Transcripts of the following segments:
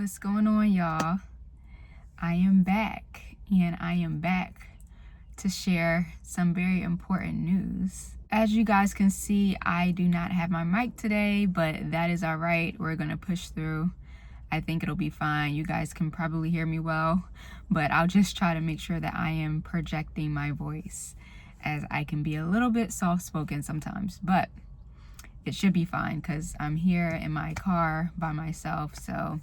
What's going on, y'all? I am back, and I am back to share some very important news. As you guys can see, I do not have my mic today, but that is all right. We're gonna push through. I think it'll be fine. You guys can probably hear me well, but I'll just try to make sure that I am projecting my voice, as I can be a little bit soft-spoken sometimes, but it should be fine because I'm here in my car by myself, so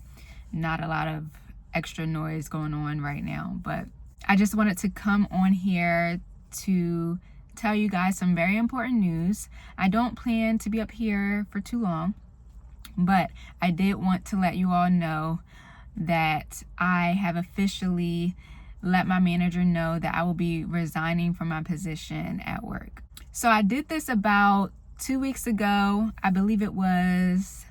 not a lot of extra noise going on right now. But I just wanted to come on here to tell you guys some very important news. I don't plan to be up here for too long, but I did want to let you all know that I have officially let my manager know that I will be resigning from my position at work. So I did this about 2 weeks ago. I believe it was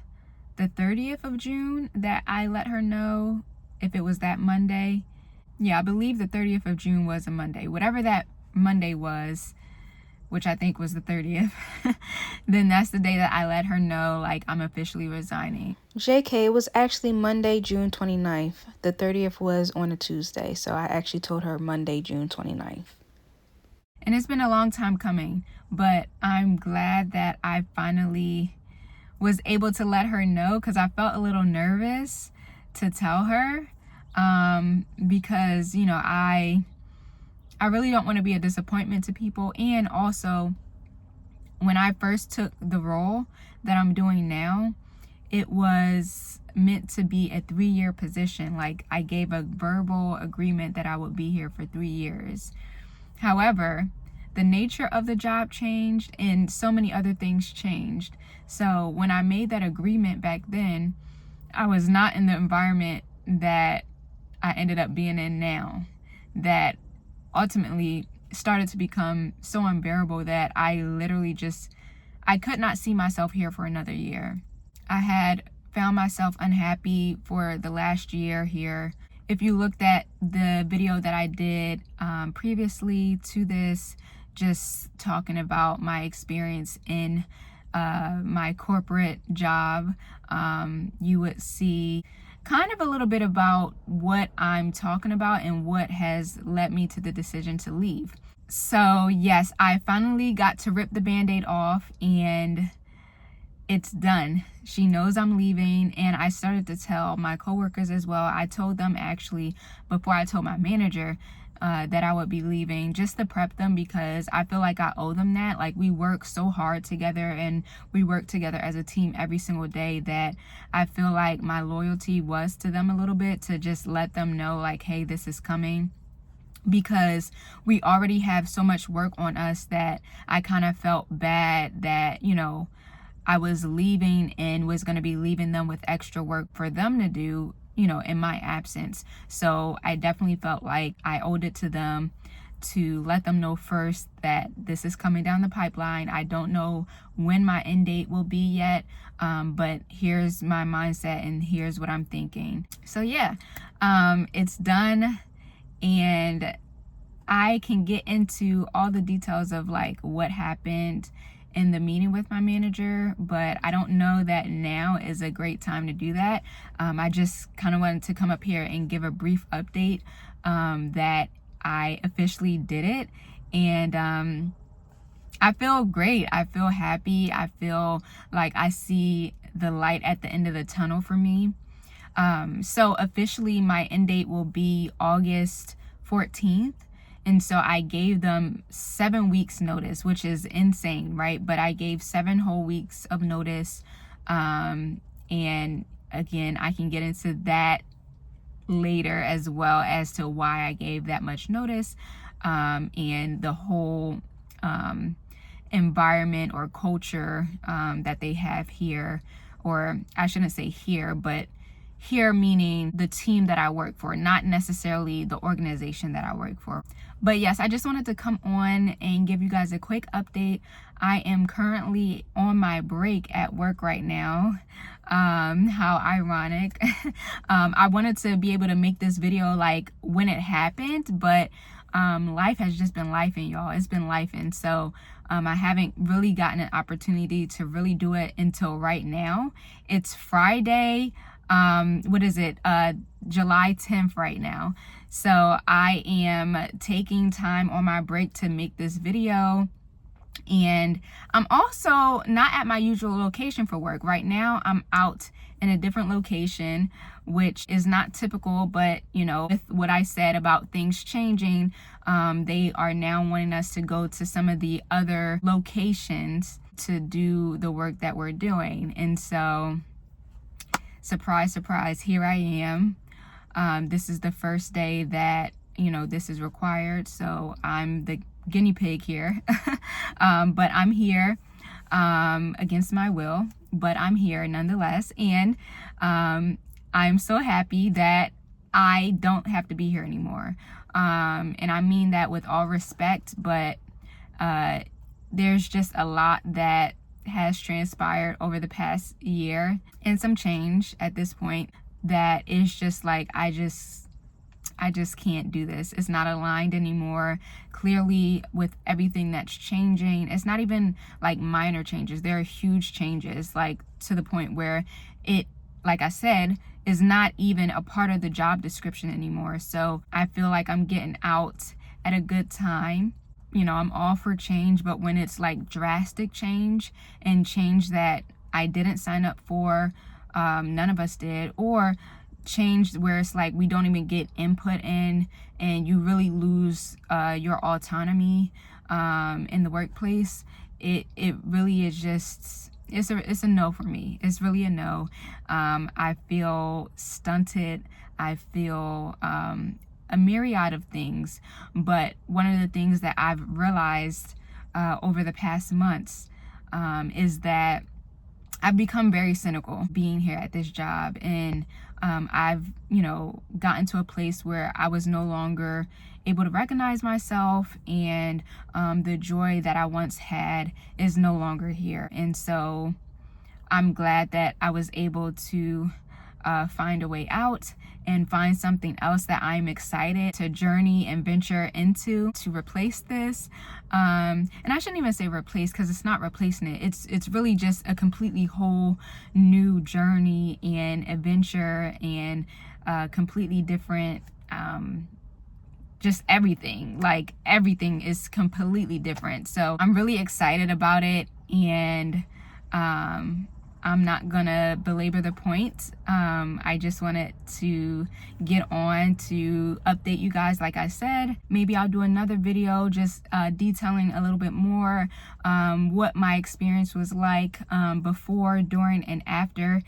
the 30th of June that I let her know, if it was that Monday. Yeah, I believe the 30th of June was a Monday. Whatever that Monday was, which I think was the 30th, then that's the day that I let her know, like, I'm officially resigning. JK, it was actually Monday, June 29th. The 30th was on a Tuesday, so I actually told her Monday, June 29th. And it's been a long time coming, but I'm glad that I finally was able to let her know, because I felt a little nervous to tell her, because, you know, I really don't want to be a disappointment to people. And also, when I first took the role that I'm doing now, it was meant to be a 3-year position. Like, I gave a verbal agreement that I would be here for 3 years. However, the nature of the job changed and so many other things changed. So when I made that agreement back then, I was not in the environment that I ended up being in now, that ultimately started to become so unbearable that I literally I could not see myself here for another year. I had found myself unhappy for the last year here. If you looked at the video that I did previously to this, just talking about my experience in my corporate job, you would see kind of a little bit about what I'm talking about and what has led me to the decision to leave. So yes, I finally got to rip the Band-Aid off, and it's done. She knows I'm leaving, and I started to tell my coworkers as well. I told them actually before I told my manager that I would be leaving, just to prep them, because I feel like I owe them that. Like, we work so hard together, and we work together as a team every single day, that I feel like my loyalty was to them a little bit, to just let them know, like, hey, this is coming. Because we already have so much work on us that I kind of felt bad that, you know, I was leaving and was going to be leaving them with extra work for them to do, you know, in my absence. So I definitely felt like I owed it to them to let them know first that this is coming down the pipeline. I don't know when my end date will be yet, but here's my mindset and here's what I'm thinking. So yeah, it's done, and I can get into all the details of like what happened in the meeting with my manager, but I don't know that now is a great time to do that. I just kind of wanted to come up here and give a brief update that I officially did it, and I feel great. I feel happy. I feel like I see the light at the end of the tunnel for me. So officially my end date will be August 14th. And so I gave them 7 weeks notice, which is insane, right? But I gave 7 whole weeks of notice. And again, I can get into that later, as well as to why I gave that much notice, and the whole environment or culture that they have here. Or I shouldn't say here, but here meaning the team that I work for, not necessarily the organization that I work for. But yes, I just wanted to come on and give you guys a quick update. I am currently on my break at work right now. How ironic. I wanted to be able to make this video like when it happened, but life has just been lifing, y'all. It's been lifing. So I haven't really gotten an opportunity to really do it until right now. It's Friday. what is it? July 10th right now. So I am taking time on my break to make this video. And I'm also not at my usual location for work. Right now, I'm out in a different location, which is not typical, but you know, with what I said about things changing, they are now wanting us to go to some of the other locations to do the work that we're doing. And so, surprise, surprise, here I am. This is the first day that, you know, this is required. So I'm the guinea pig here. But I'm here against my will, but I'm here nonetheless. And I'm so happy that I don't have to be here anymore. And I mean that with all respect, but there's just a lot that has transpired over the past year and some change at this point that is just like, I just can't do this. It's not aligned anymore. Clearly, with everything that's changing, it's not even like minor changes. There are huge changes, like to the point where it, like I said, is not even a part of the job description anymore. So I feel like I'm getting out at a good time. You know, I'm all for change, but when it's like drastic change and change that I didn't sign up for, none of us did, or change where it's like we don't even get input in and you really lose your autonomy in the workplace, it really is just, it's a no for me. It's really a no. I feel stunted. I feel a myriad of things, but one of the things that I've realized over the past months is that I've become very cynical being here at this job, and I've, you know, gotten to a place where I was no longer able to recognize myself, and the joy that I once had is no longer here. And so I'm glad that I was able to find a way out and find something else that I'm excited to journey and venture into to replace this. And I shouldn't even say replace, because it's not replacing it. It's really just a completely whole new journey and adventure and completely different, just everything. Like everything is completely different. So I'm really excited about it, and I'm not gonna belabor the point. I just wanted to get on to update you guys. Like I said, maybe I'll do another video just detailing a little bit more what my experience was like before, during, and after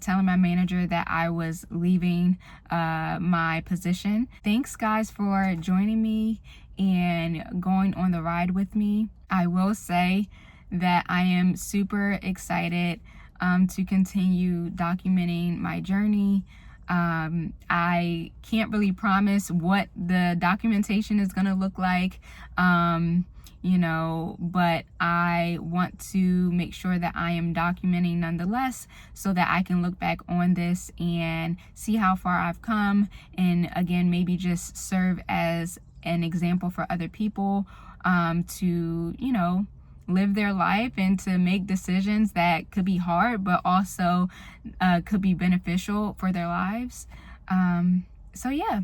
telling my manager that I was leaving my position. Thanks guys for joining me and going on the ride with me. I will say that I am super excited to continue documenting my journey. I can't really promise what the documentation is going to look like, you know, but I want to make sure that I am documenting nonetheless, so that I can look back on this and see how far I've come, and again, maybe just serve as an example for other people to, you know, live their life and to make decisions that could be hard but also could be beneficial for their lives. So yeah,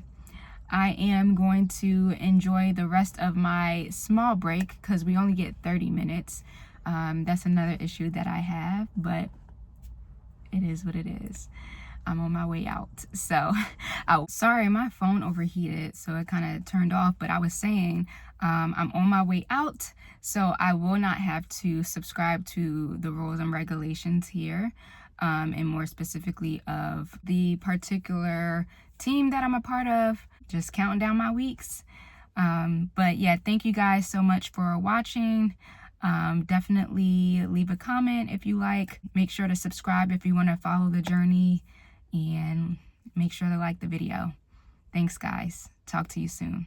I am going to enjoy the rest of my small break because we only get 30 minutes. That's another issue that I have, but it is what it is. I'm on my way out. So, sorry, my phone overheated, so it kind of turned off. But I was saying, I'm on my way out, so I will not have to subscribe to the rules and regulations here, and more specifically of the particular team that I'm a part of. Just counting down my weeks. But yeah, thank you guys so much for watching. Definitely leave a comment if you like. Make sure to subscribe if you want to follow the journey, and make sure to like the video. Thanks guys. Talk to you soon.